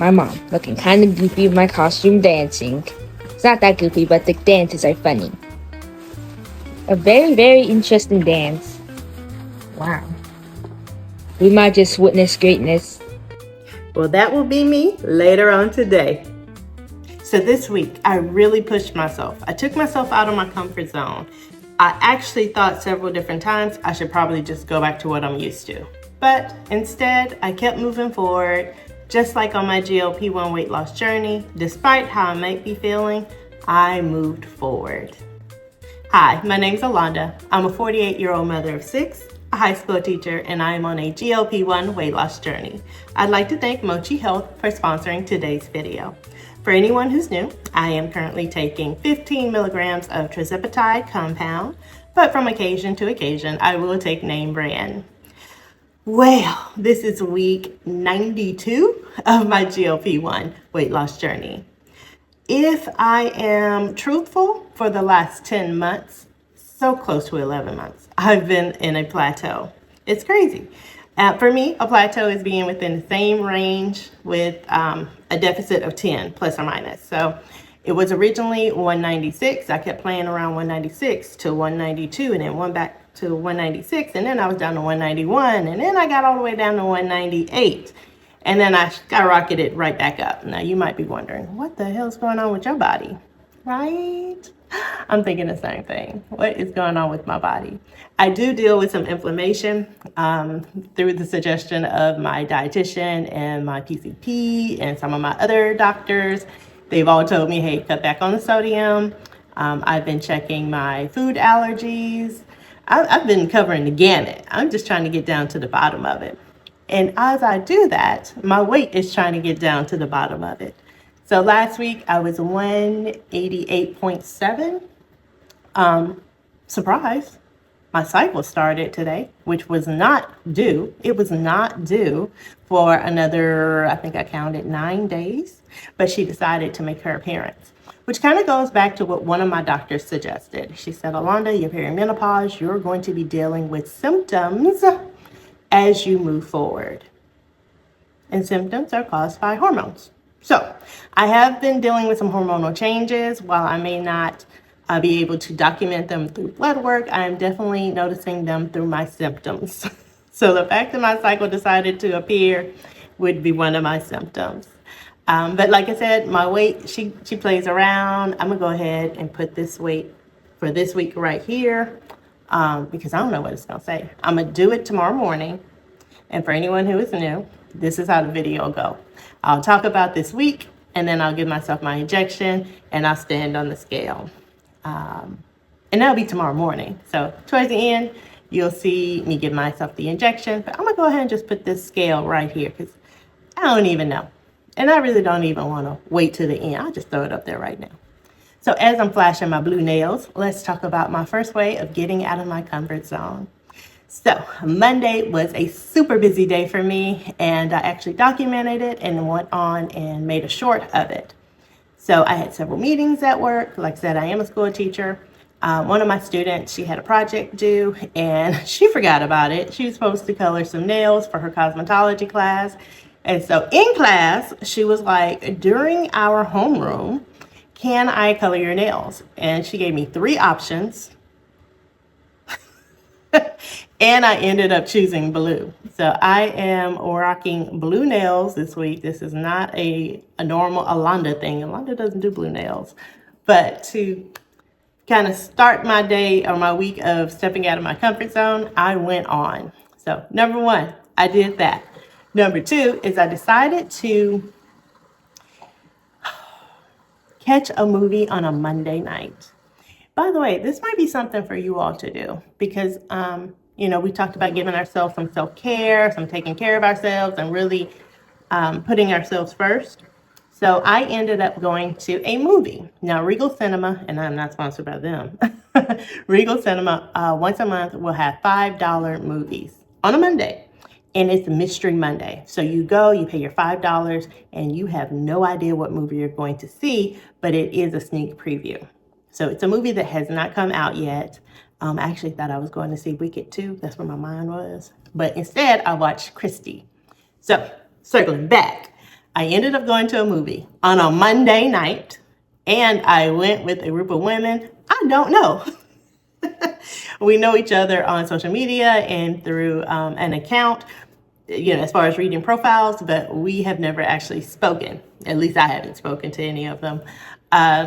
my mom, looking kind of goofy with my costume dancing. It's not that goofy, but the dances are funny. A very, very interesting dance. Wow. We might just witness greatness. Well, that will be me later on today. So this week, I really pushed myself. I took myself out of my comfort zone. I actually thought several different times I should probably just go back to what I'm used to. But instead, I kept moving forward. Just like on my GLP-1 weight loss journey, despite how I might be feeling, I moved forward. Hi, my name's Alonda. I'm a 48-year-old mother of 6, a high school teacher, and I am on a GLP-1 weight loss journey. I'd like to thank Mochi Health for sponsoring today's video. For anyone who's new, I am currently taking 15 milligrams of tirzepatide compound, but from occasion to occasion, I will take name brand. Well, this is week 92 of my GLP-1 weight loss journey. If I am truthful, for the last 10 months, so close to 11 months, I've been in a plateau. It's crazy. For me, a plateau is being within the same range with a deficit of 10 plus or minus. So it was originally 196. I kept playing around 196 to 192 and then went back to 196, and then I was down to 191, and then I got all the way down to 198, and then I skyrocketed right back up. Now you might be wondering, what the hell is going on with your body, right? I'm thinking the same thing. What is going on with my body? I do deal with some inflammation through the suggestion of my dietitian and my PCP and some of my other doctors. They've all told me, hey, cut back on the sodium. I've been checking my food allergies. I've been covering the gamut. I'm just trying to get down to the bottom of it. And as I do that, my weight is trying to get down to the bottom of it. So last week I was 188.7. Surprise, my cycle started today, which was not due. It was not due for another, I think I counted 9 days, but she decided to make her appearance, which kind of goes back to what one of my doctors suggested. She said, Alonda, you're perimenopause, you're going to be dealing with symptoms as you move forward. And symptoms are caused by hormones. So I have been dealing with some hormonal changes. While I may not be able to document them through blood work, I am definitely noticing them through my symptoms. So the fact that my cycle decided to appear would be one of my symptoms. But like I said, my weight, she plays around. I'm gonna go ahead and put this weight for this week right here because I don't know what it's gonna say. I'm gonna do it tomorrow morning. And for anyone who is new, this is how the video will go. I'll talk about this week, and then I'll give myself my injection, and I'll stand on the scale. And that'll be tomorrow morning. So towards the end, you'll see me give myself the injection. But I'm gonna go ahead and just put this scale right here because I don't even know. And I really don't even want to wait to the end. I'll just throw it up there right now. So as I'm flashing my blue nails, let's talk about my first way of getting out of my comfort zone. So Monday was a super busy day for me, and I actually documented it and went on and made a short of it. So I had several meetings at work. Like I said, I am a school teacher. One of my students, she had a project due and she forgot about it. She was supposed to color some nails for her cosmetology class. And so in class, she was like, during our homeroom, can I color your nails? And she gave me 3 options. And I ended up choosing blue. So I am rocking blue nails this week. This is not a normal Alonda thing. Alonda doesn't do blue nails. But to kind of start my day or my week of stepping out of my comfort zone, I went on. So number 1, I did that. Number 2 is I decided to catch a movie on a Monday night. By the way, this might be something for you all to do because, we talked about giving ourselves some self-care, some taking care of ourselves and really putting ourselves first. So I ended up going to a movie. Now, Regal Cinema, and I'm not sponsored by them, Regal Cinema once a month will have $5 movies on a Monday. And it's Mystery Monday. So you go, you pay your $5, and you have no idea what movie you're going to see, but it is a sneak preview. So it's a movie that has not come out yet. I actually thought I was going to see Wicked 2. That's where my mind was. But instead, I watched Christy. So circling back, I ended up going to a movie on a Monday night, and I went with a group of women I don't know. We know each other on social media and through an account, as far as reading profiles, but we have never actually spoken. At least I haven't spoken to any of them.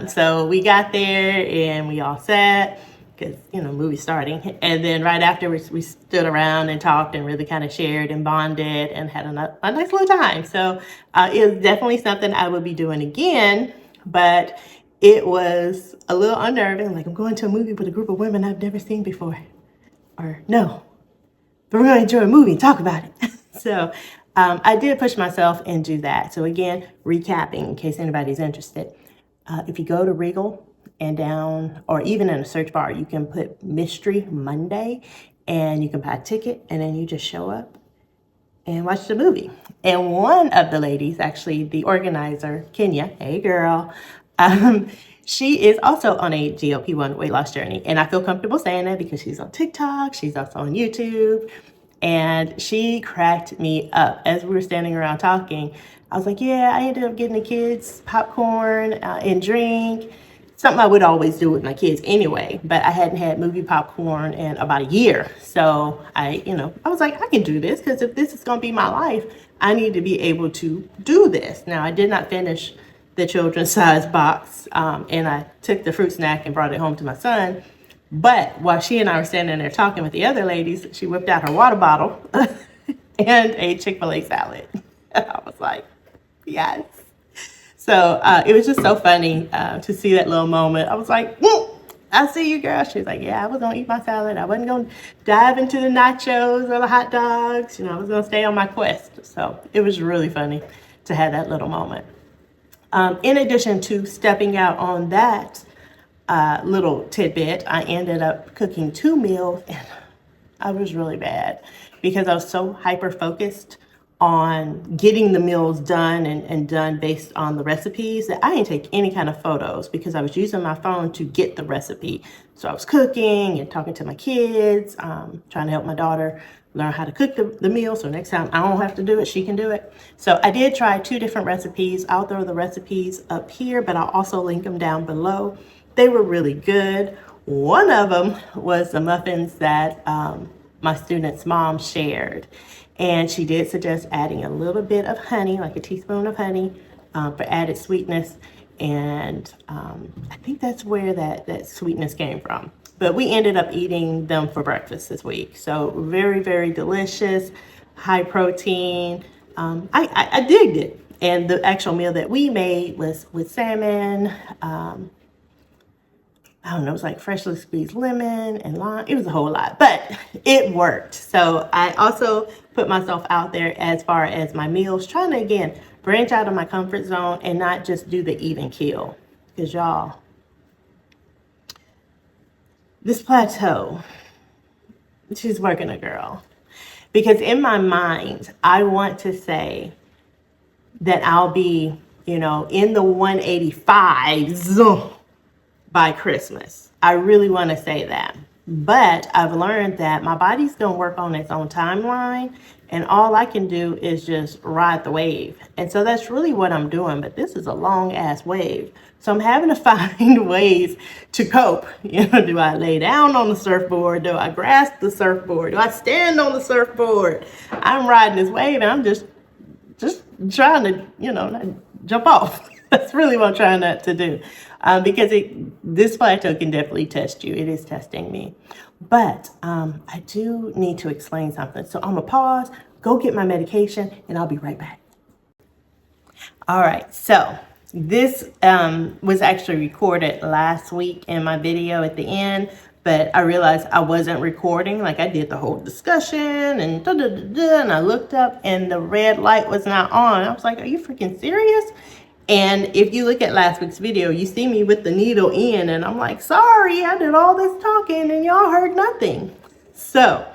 So we got there and we all sat because, movie starting. And then right after we stood around and talked and really kind of shared and bonded and had a nice little time. So it was definitely something I would be doing again, but it was a little unnerving. Like, I'm going to a movie with a group of women I've never seen before. Or no, but we're going to enjoy a movie and talk about it. So I did push myself and do that. So again, recapping in case anybody's interested. If you go to Regal and down, or even in a search bar, you can put Mystery Monday and you can buy a ticket and then you just show up and watch the movie. And one of the ladies, actually the organizer, Kenya, hey girl, she is also on a GLP-1 weight loss journey. And I feel comfortable saying that because she's on TikTok, she's also on YouTube, and she cracked me up. As we were standing around talking, I was like, yeah, I ended up getting the kids popcorn and drink. Something I would always do with my kids anyway, but I hadn't had movie popcorn in about a year. So I was like, I can do this because if this is going to be my life, I need to be able to do this. Now, I did not finish the children's size box, and I took the fruit snack and brought it home to my son. But while she and I were standing there talking with the other ladies, she whipped out her water bottle and a Chick-fil-A salad. I was like, yes. So it was just so funny to see that little moment. I was like, I see you, girl. She was like, yeah, I was going to eat my salad. I wasn't going to dive into the nachos or the hot dogs. I was going to stay on my quest. So it was really funny to have that little moment. In addition to stepping out on that little tidbit, I ended up cooking 2 meals, and I was really bad because I was so hyper-focused on getting the meals done and done based on the recipes that I didn't take any kind of photos because I was using my phone to get the recipe. So I was cooking and talking to my kids, trying to help my daughter learn how to cook the meal. So next time I don't have to do it, she can do it. So I did try 2 different recipes. I'll throw the recipes up here, but I'll also link them down below. They were really good. One of them was the muffins that my student's mom shared. And she did suggest adding a little bit of honey, like a teaspoon of honey, for added sweetness. And I think that's where that sweetness came from. But we ended up eating them for breakfast this week. So very, very delicious, high protein. I digged it. And the actual meal that we made was with salmon, I don't know, it was like freshly squeezed lemon and lime. It was a whole lot, but it worked. So I also put myself out there as far as my meals, trying to, again, branch out of my comfort zone and not just do the even kill. Because y'all, this plateau, she's working a girl. Because in my mind, I want to say that I'll be, in the 185s by Christmas. I really want to say that. But I've learned that my body's going to work on its own timeline, and all I can do is just ride the wave. And so that's really what I'm doing. But this is a long ass wave. So I'm having to find ways to cope. Do I lay down on the surfboard? Do I grasp the surfboard? Do I stand on the surfboard? I'm riding this wave and I'm just trying to, not jump off. That's really what I'm trying not to do. Because this plateau can definitely test you. It is testing me. But I do need to explain something. So I'm going to pause, go get my medication, and I'll be right back. All right. So this was actually recorded last week in my video at the end. But I realized I wasn't recording. Like, I did the whole discussion and and I looked up and the red light was not on. I was like, are you freaking serious? And if you look at last week's video, you see me with the needle in, and I'm like, sorry, I did all this talking and y'all heard nothing. So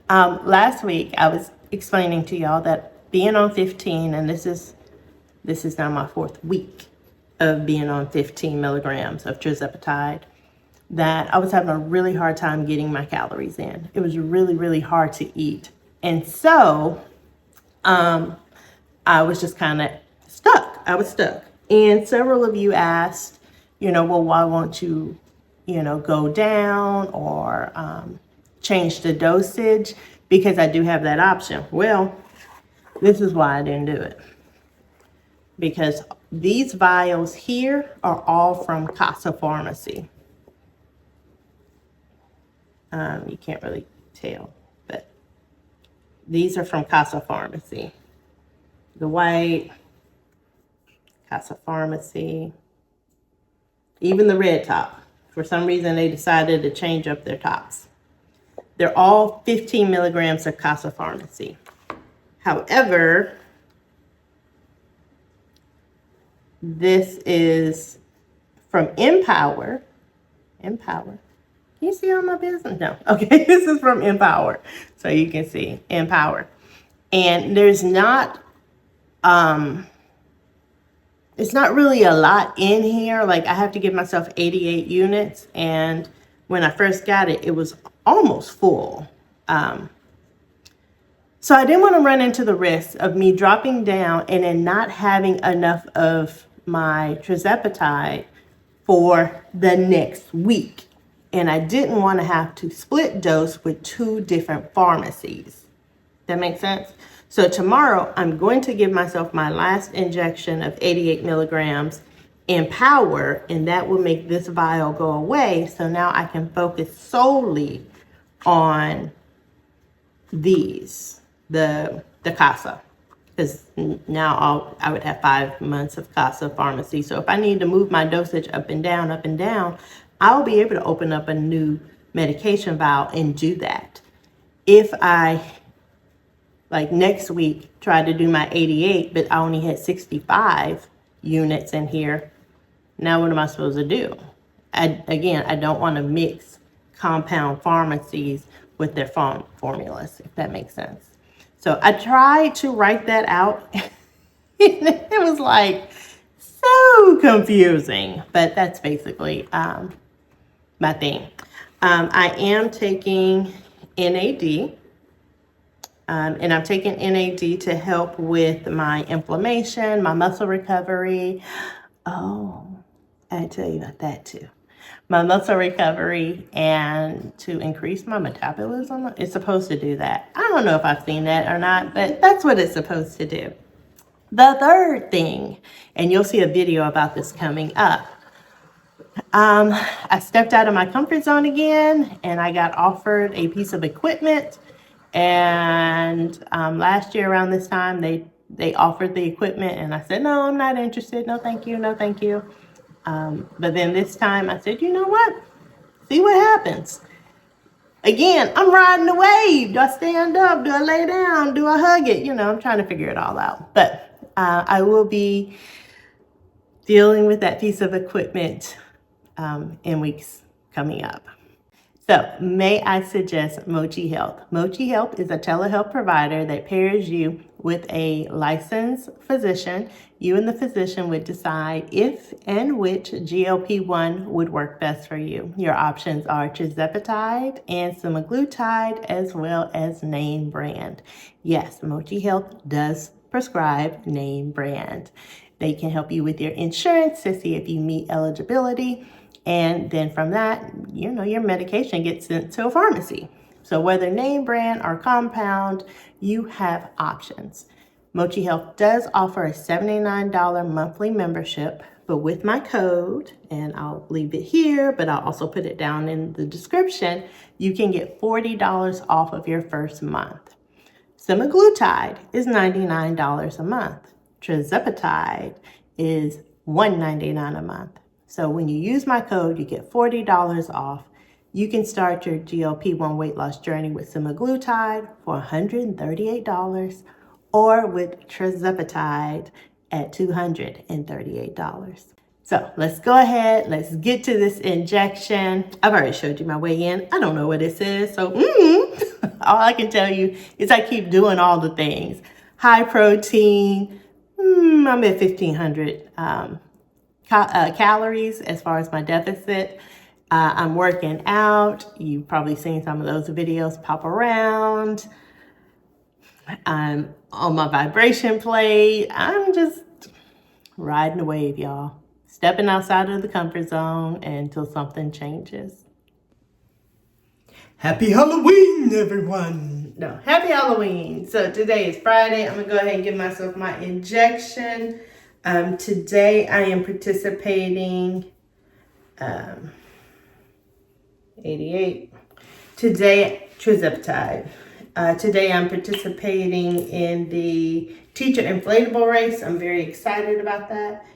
last week I was explaining to y'all that being on 15, and this is now my 4th week of being on 15 milligrams of tirzepatide, that I was having a really hard time getting my calories in. It was really, really hard to eat. And so I was just kind of stuck. I was stuck. And several of you asked, well, why won't you, go down or change the dosage? Because I do have that option. Well, this is why I didn't do it. Because these vials here are all from Casa Pharmacy. You can't really tell, but these are from Casa Pharmacy. The white, Casa Pharmacy, even the red top. For some reason, they decided to change up their tops. They're all 15 milligrams of Casa Pharmacy. However, this is from Empower. Empower. Can you see all my business? No. Okay, this is from Empower. So you can see Empower. And there's not, it's not really a lot in here. Like I have to give myself 88 units. And when I first got it, it was almost full. So I didn't want to run into the risk of me dropping down and then not having enough of my tirzepatide for the next week. And I didn't want to have to split dose with 2 different pharmacies. That makes sense? So tomorrow, I'm going to give myself my last injection of 88 milligrams Empower, and that will make this vial go away. So now I can focus solely on these, the Casa. Because now I would have 5 months of Casa Pharmacy. So if I need to move my dosage up and down, I'll be able to open up a new medication vial and do that. If I, like next week, try to do my 88, but I only had 65 units in here, now what am I supposed to do? Again, I don't want to mix compound pharmacies with their formulas, if that makes sense. So I tried to write that out. It was like so confusing, but that's basically my thing. I am taking NAD, and I'm taking NAD to help with my inflammation, my muscle recovery. Oh, I tell you about that too. My muscle recovery and to increase my metabolism. It's supposed to do that. I don't know if I've seen that or not, but that's what it's supposed to do. The third thing, and you'll see a video about this coming up. I stepped out of my comfort zone again, and I got offered a piece of equipment. And last year around this time, they offered the equipment, and I said, no, I'm not interested. No, thank you. No, thank you. But then this time I said, you know what? See what happens. Again, I'm riding the wave. Do I stand up? Do I lay down? Do I hug it? I'm trying to figure it all out. But I will be dealing with that piece of equipment in weeks coming up. So may I suggest Mochi Health? Mochi Health is a telehealth provider that pairs you with a licensed physician. You and the physician would decide if and which GLP-1 would work best for you. Your options are tirzepatide and semaglutide, as well as name brand. Yes, Mochi Health does prescribe name brand. They can help you with your insurance to see if you meet eligibility. And then from that, your medication gets sent to a pharmacy. So whether name brand or compound, you have options. Mochi Health does offer a $79 monthly membership, but with my code, and I'll leave it here, but I'll also put it down in the description, you can get $40 off of your first month. Semaglutide is $99 a month. Tirzepatide is $199 a month. So when you use my code, you get $40 off. You can start your GLP-1 weight loss journey with semaglutide for $138 or with tirzepatide at $238. So let's go ahead. Let's get to this injection. I've already showed you my way in. I don't know what this is. So all I can tell you is I keep doing all the things. High protein. I'm at 1,500 calories as far as my deficit. I'm working out. You've probably seen some of those videos pop around. I'm on my vibration plate. I'm just riding the wave, y'all. Stepping outside of the comfort zone until something changes. Happy Halloween, everyone. No, happy Halloween. So today is Friday. I'm gonna go ahead and give myself my injection. Today I am participating, 88. Today, trizepatide. Today I'm participating in the teacher inflatable race. I'm very excited about that.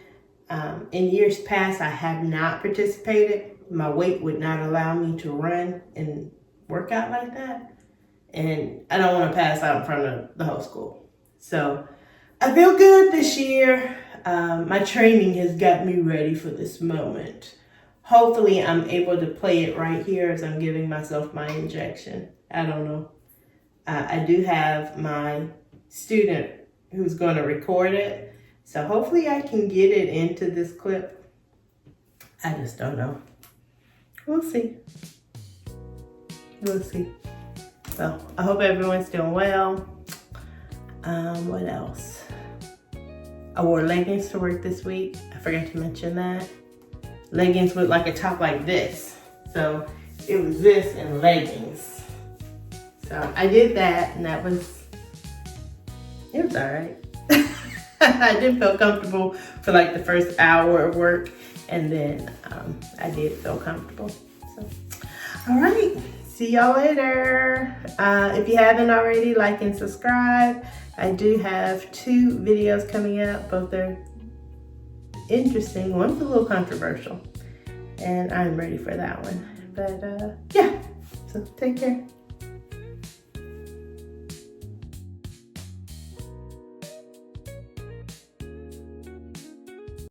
In years past, I have not participated. My weight would not allow me to run and work out like that. And I don't want to pass out in front of the whole school. So I feel good this year. My training has got me ready for this moment. Hopefully I'm able to play it right here as I'm giving myself my injection. I don't know. I do have my student who's going to record it. So hopefully I can get it into this clip. I just don't know. We'll see. We'll see. So I hope everyone's doing well. What else? I wore leggings to work this week. I forgot to mention that. Leggings with like a top like this. So it was this and leggings. So I did that and it was all right. I didn't feel comfortable for like the first hour of work, and then I did feel comfortable. So, all right, see y'all later. If you haven't already, like and subscribe. I do have 2 videos coming up. Both are interesting. One's a little controversial, and I'm ready for that one. But yeah, so take care.